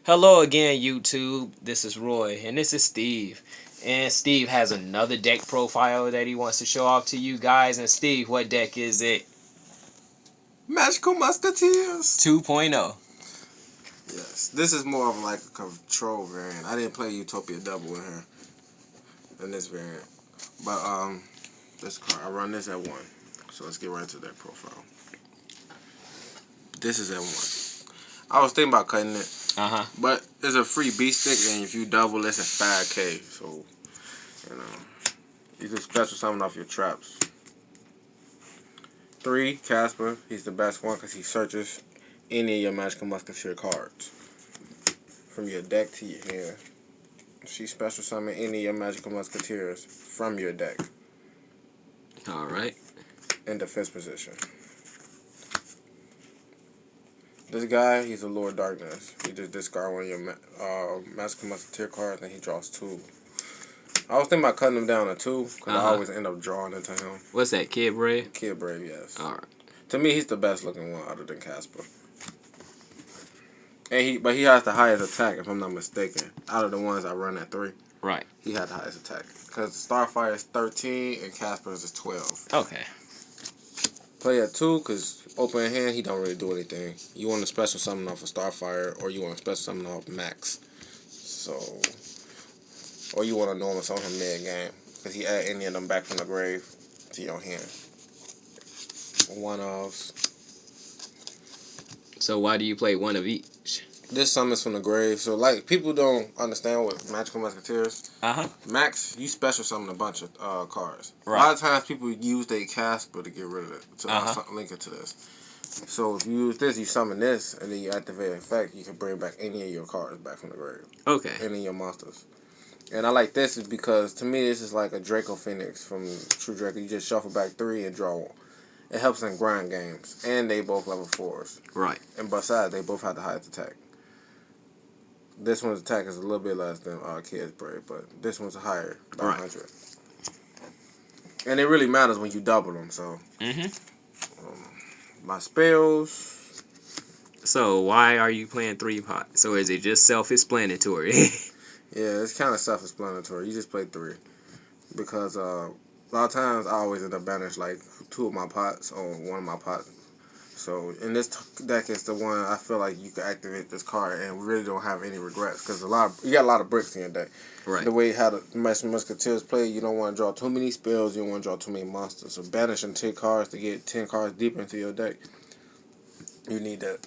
Hello again, YouTube. This is Roy, and this is Steve. And Steve has another deck profile that he wants to show off to you guys. And Steve, what deck is it? Magical Musketeers 2.0. Yes, this is more of like a control variant. I didn't play Utopia Double in here, in this variant. But, this card, I run this at 1. So let's get right to that profile. This is at 1. I was thinking about cutting it. But it's a free beat stick, and if you double, it's at 5K. So, you know, you can special summon off your traps. 3, Casper. He's the best one because he searches any of your Magical Musketeer cards from your deck to your hand. She special summon any of your Magical Musketeers from your deck. Alright. In defense position. This guy, he's a Lord Darkness. He just discard one of your Magical Musketeer cards and he draws 2. I was thinking about cutting him down to 2 because I always end up drawing into him. What's that, Kid Brave? Kid Brave, yes. Alright. To me, he's the best looking one other than Casper. And he has the highest attack, if I'm not mistaken. Out of the ones I run at 3. Right. He had the highest attack. Because Starfire is 13 and Casper's is 12. Okay. Play at 2 because open hand, he don't really do anything. You want to special summon off of Starfire or you want to special summon off Max. So, or you want to normal summon him mid-game because he add any of them back from the grave to your hand. One-offs. So why do you play one of each? This summons from the grave. So, like, people don't understand what Magical Musketeers. Max, you special summon a bunch of cards. Right. A lot of times people use their Casper to get rid of it. To link it to this. So, if you use this, you summon this, and then you activate an effect, you can bring back any of your cards back from the grave. Okay. Any of your monsters. And I like this is because, to me, this is like a Draco Phoenix from True Draco. You just shuffle back 3 and draw 1. It helps in grind games. And they both level 4s. Right. And besides, they both have the highest attack. This one's attack is a little bit less than Kid's Brave, but this one's higher, by 100. And it really matters when you double them, so. My spells. So why are you playing 3 pots? So is it just self-explanatory? Yeah, it's kind of self-explanatory. You just play 3. Because a lot of times I always end up banished like 2 of my pots on 1 of my pots. So, in this deck is the one I feel like you can activate this card and really don't have any regrets because you got a lot of bricks in your deck. Right. The way how the Musketeers play, you don't want to draw too many spells, you don't want to draw too many monsters. So, banishing 10 cards to get 10 cards deep into your deck, you need that.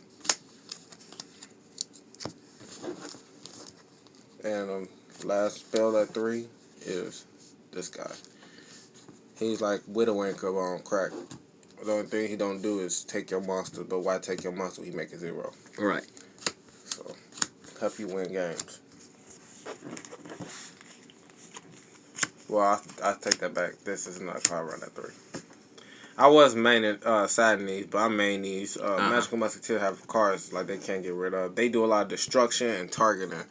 And last spell at 3 is this guy. He's like Widowmaker on crack. The only thing he don't do is take your monster, but why take your monster? He make it 0. Right. So, help you win games. Well, I take that back. This is not a card run at 3. I was maining side these, but I main these. Magical Musketeer have cards like they can't get rid of. They do a lot of destruction and targeting.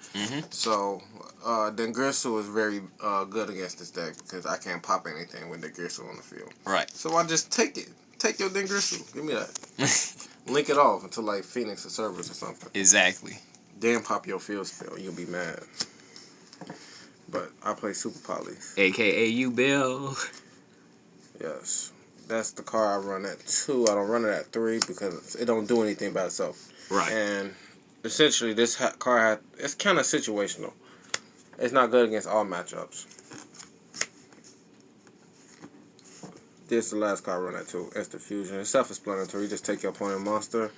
So, Dengristle is very good against this deck because I can't pop anything with Dengristle on the field. Right. So I just take it. Take your Dengristle. Give me that. Link it off until like Phoenix or Cerberus or something. Exactly. Then pop your field spell. You'll be mad. But I play Super Polys. AKA you, Bill. Yes. That's the card I run at 2. I don't run it at 3 because it don't do anything by itself. Right. And essentially, this card it's kind of situational. It's not good against all matchups. This is the last card I run at 2. Instant Fusion. It's self-explanatory. You just take your opponent monster.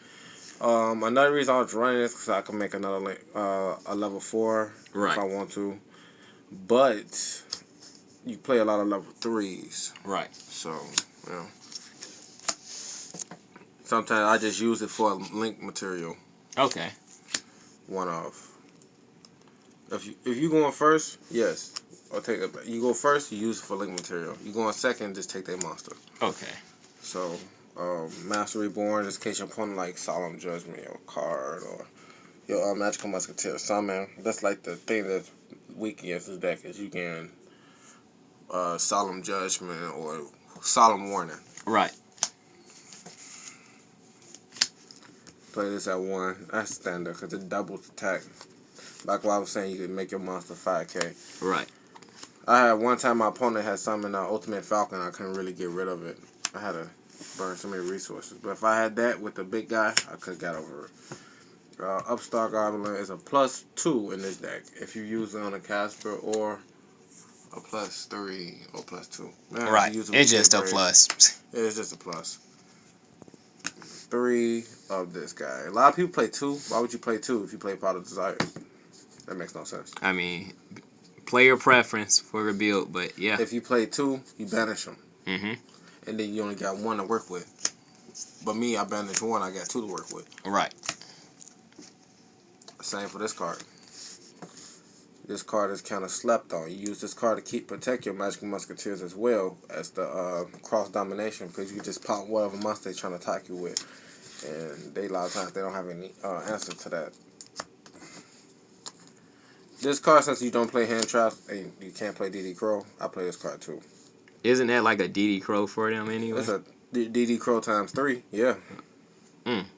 Another reason I was running this because I can make another a level 4 if I want to. But you play a lot of level 3s. Right. So, you know. Sometimes I just use it for link material. Okay. One off. If you going first, yes. Or take it back. You go first, you use it for link material. You go on second, just take their monster. Okay. So, Master Reborn, just in case your opponent like Solemn Judgment, your card, or your Magical Musketeer Summon. That's like the thing that's weak against this deck is you can Solemn Judgment or Solemn Warning. Right. Play this at 1. That's standard because it doubles attack. Like what I was saying, you could make your monster 5K. Right. I had one time my opponent had something in Ultimate Falcon. I couldn't really get rid of it. I had to burn so many resources. But if I had that with the big guy, I could have got over it. Upstart Goblin is a +2 in this deck. If you use it on a Casper or a +3 or +2. Man, right. It's just a plus. It's just a plus. 3 of this guy. A lot of people play 2. Why would you play 2 if you play Pot of Desires? That makes no sense. I mean, player preference for a build, but yeah. If you play 2, you banish them. Mm-hmm. And then you only got 1 to work with. But me, I banished 1, I got 2 to work with. Right. Same for this card. This card is kind of slept on. You use this card to protect your Magical Musketeers as well as the cross domination, because you just pop whatever monster they're trying to attack you with. And a lot of times they don't have any answer to that. This card, since you don't play hand traps and you can't play DD Crow, I play this card too. Isn't that like a DD Crow for them anyway? It's a DD Crow ×3, yeah.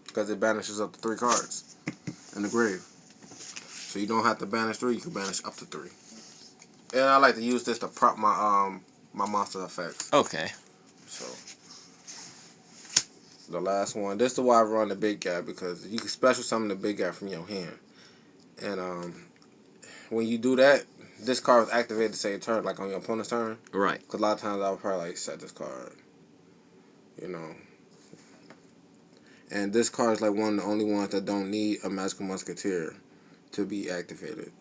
Because it banishes up to 3 cards in the grave. So you don't have to banish 3, you can banish up to 3. And I like to use this to prop my my monster effects. Okay. So the last one. This is why I run the big guy, because you can special summon the big guy from your hand. And when you do that, this card is activated the same turn, like on your opponent's turn. Right. Because a lot of times I would probably like set this card. You know. And this card is like one of the only ones that don't need a Magical Musketeer to be activated.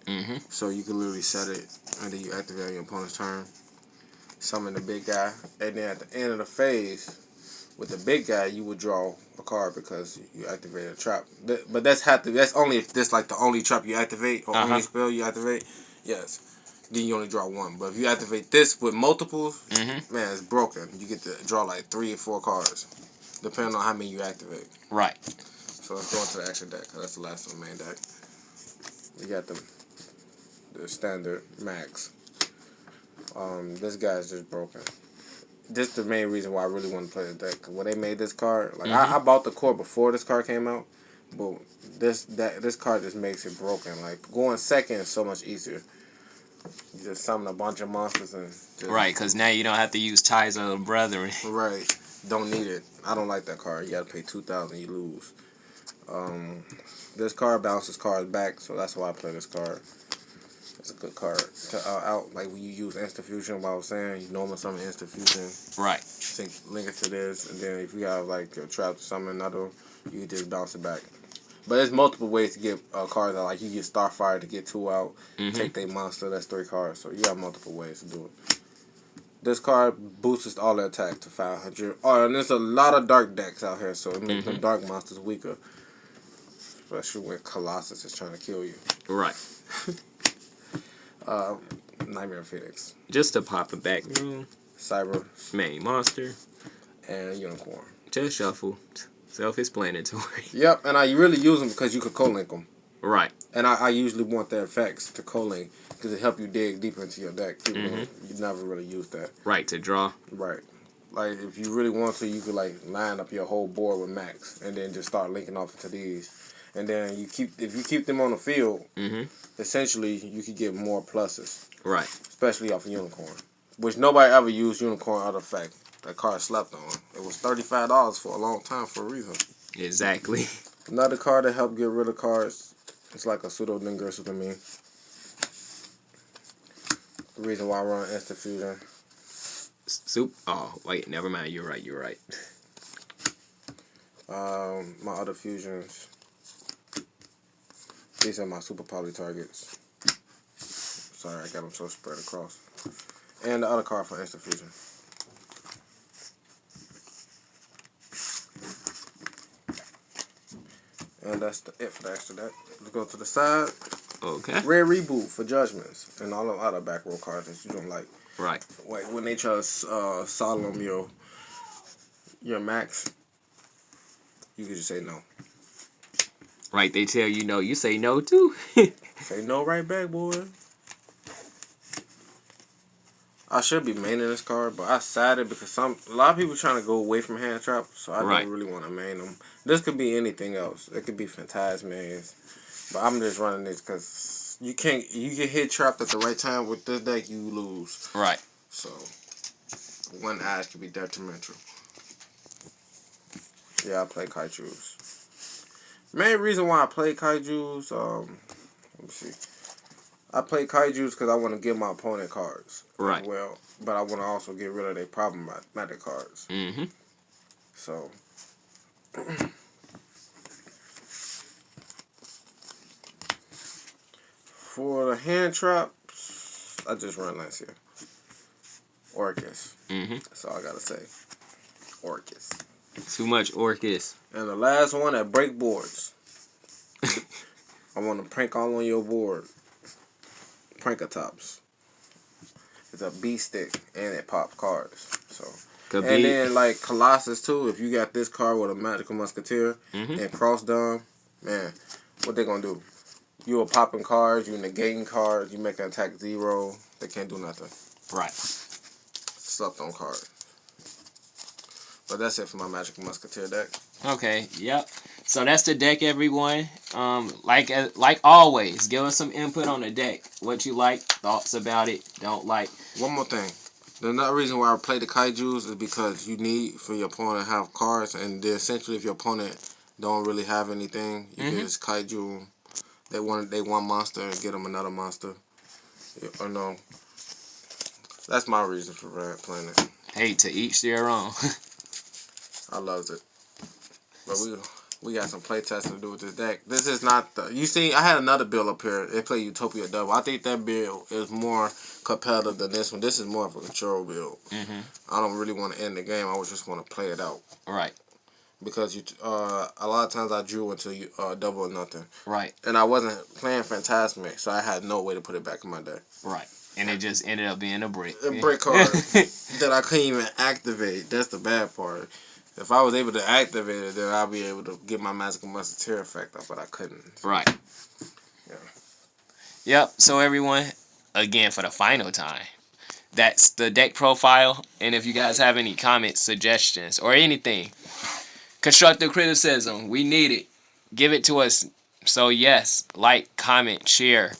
So you can literally set it, and then you activate on your opponent's turn. Summon the big guy, and then at the end of the phase, with the big guy, you would draw a card because you activated a trap. But that's only if this like the only trap you activate or only spell you activate. Yes, then you only draw 1. But if you activate this with multiples, man, it's broken. You get to draw like 3 or 4 cards, depending on how many you activate. Right. So let's go into the action deck. That's the last of the main deck. We got the standard max. This guy's just broken. This is the main reason why I really want to play the deck. Cause when they made this card, like I bought the core before this card came out, but this card just makes it broken. Like going second is so much easier. You just summon a bunch of monsters and just, right, because now you don't have to use Ties of the Brethren. Right, don't need it. I don't like that card. You gotta pay 2,000, you lose. This card bounces cards back, so that's why I play this card. It's a good card to out, like when you use Instant Fusion. What I was saying, you normally summon Instant Fusion. Right. Link it to this, and then if you have like a trap to summon another, you can just bounce it back. But there's multiple ways to get cards out. Like you get Starfire to get 2 out, take their monster, that's 3 cards. So you got multiple ways to do it. This card boosts all the attack to 500. Oh, and there's a lot of dark decks out here, so it makes them dark monsters weaker. Especially when Colossus is trying to kill you. Right. Nightmare Phoenix. Just to pop a back room. Cyber. Main monster. And Unicorn. Just shuffle. Self-explanatory. Yep, and I really use them because you could co-link them. Right. And I usually want their effects to co-link because it help you dig deeper into your deck. You never really use that. Right, to draw. Right. Like, if you really want to, you could, like, line up your whole board with Max and then just start linking off into these. And then if you keep them on the field, essentially you could get more pluses. Right. Especially off of Unicorn. Which nobody ever used Unicorn out of fact. That card slept on. It was $35 for a long time for a reason. Exactly. Another card that help get rid of cards. It's like a pseudo Dingersu to me. The reason why I run Instant Fusion. Oh, wait, never mind. You're right. My other fusions. These are my super poly targets. Sorry, I got them so spread across. And the other card for Instant Fusion. And that's it for the extra deck. Let's go to the side. Okay. Rare Reboot for Judgments. And all the other back row cards that you don't like. Right. Like when they try to solemn your max, you can just say no. Right, they tell you no, you say no too. Say no right back, boy. I should be maining this card, but I sided because a lot of people trying to go away from hand trap, so I don't really want to main them. This could be anything else. It could be Phantasmias, but I'm just running this because You get hit trapped at the right time with this deck, you lose. Right. So, one ash can be detrimental. Yeah, I play Kaijus. Main reason why I play Kaijus, let me see. I play Kaijus because I want to give my opponent cards. Right. Well, but I want to also get rid of their problematic cards. Mm-hmm. So. For the hand traps, I just run Lancia. Orcus. Mm-hmm. That's all I gotta say. Orcus. Too much Orcus. And the last one that break boards. I want to prank all on your board. Prankatops. It's a B stick and it pop cards. So. And then like Colossus too. If you got this card with a magical musketeer and cross dumb, man, what they gonna do? You are popping cards, you negating cards, you make an attack 0. They can't do nothing. Right. Slept on card. But that's it for my Magic Musketeer deck. Okay, yep. So that's the deck, everyone. Like always, give us some input on the deck. What you like, thoughts about it, don't like. One more thing. The another reason why I play the Kaijus is because you need for your opponent to have cards, and then essentially if your opponent don't really have anything, you can just Kaiju. They want monster and get them another monster. Or no. That's my reason for playing it. Hey, to each their own. I loved it. But we got some play testing to do with this deck. This is not the... You see, I had another build up here. They play Utopia Double. I think that build is more competitive than this one. This is more of a control build. I don't really want to end the game. I just want to play it out. Right. Because a lot of times I drew into double or nothing. Right. And I wasn't playing Phantasmic, so I had no way to put it back in my deck. Right. And it just ended up being a brick. A brick card that I couldn't even activate. That's the bad part. If I was able to activate it, then I'd be able to get my Magical Musketeer effect up, but I couldn't. Right. Yeah. Yep. So everyone, again for the final time, that's the deck profile. And if you guys have any comments, suggestions, or anything, constructive criticism, we need it. Give it to us. So yes, like, comment, share,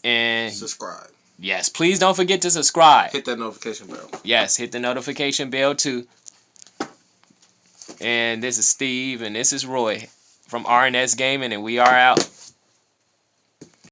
and subscribe. Yes, please don't forget to subscribe. Hit that notification bell. Yes, hit the notification bell too. And this is Steve, and this is Roy from RNS Gaming, and we are out.